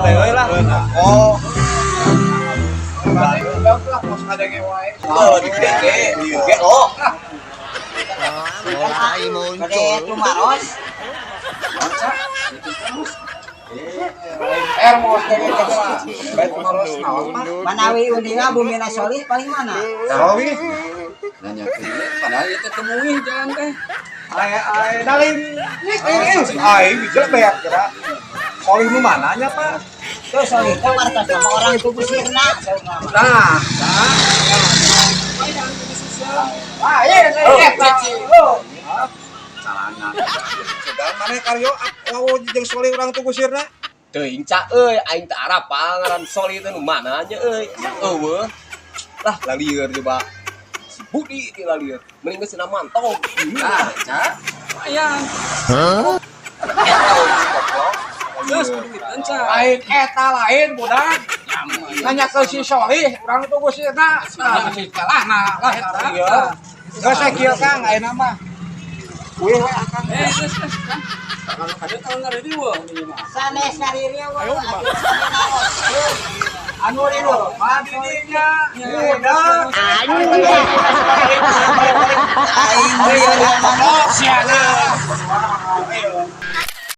teh lah. Oh. Oh, di GO. Mulai muncul. Itu maros. Manawi undinga Bumina Solih paling mana? Solih. Nanya ke dia, padahal itu temuin jalan teh. Ai dalin. Ai bisa beak kira. Solih nu mananya, Pak? Tuh Solih itu markas sama orang tubuh sirna. Nah, Salana. sedang mana karyo wawo jeung Solih urang tugu sirna? Teuing ca euy aing teh arap pangaran Solih teh nu mana nya euy. Eueuh. Lah lalieur coba. Si Budi ti lalieur. Mending geus cenah mantong. Nah, Ca. Lumayan. Terus duitan, Ca. Lain eta lain budak. Nanya ke si Solih urang tugu sirna. Nah, si kalahna lah eta. Geus sakieu Kang ayeuna mah. Kuih we akang. Terus kan. Kalau kada tahu ngaredi wah ini mah. Sanes ngariria wa. Anu itu, madinya. Udah. Aing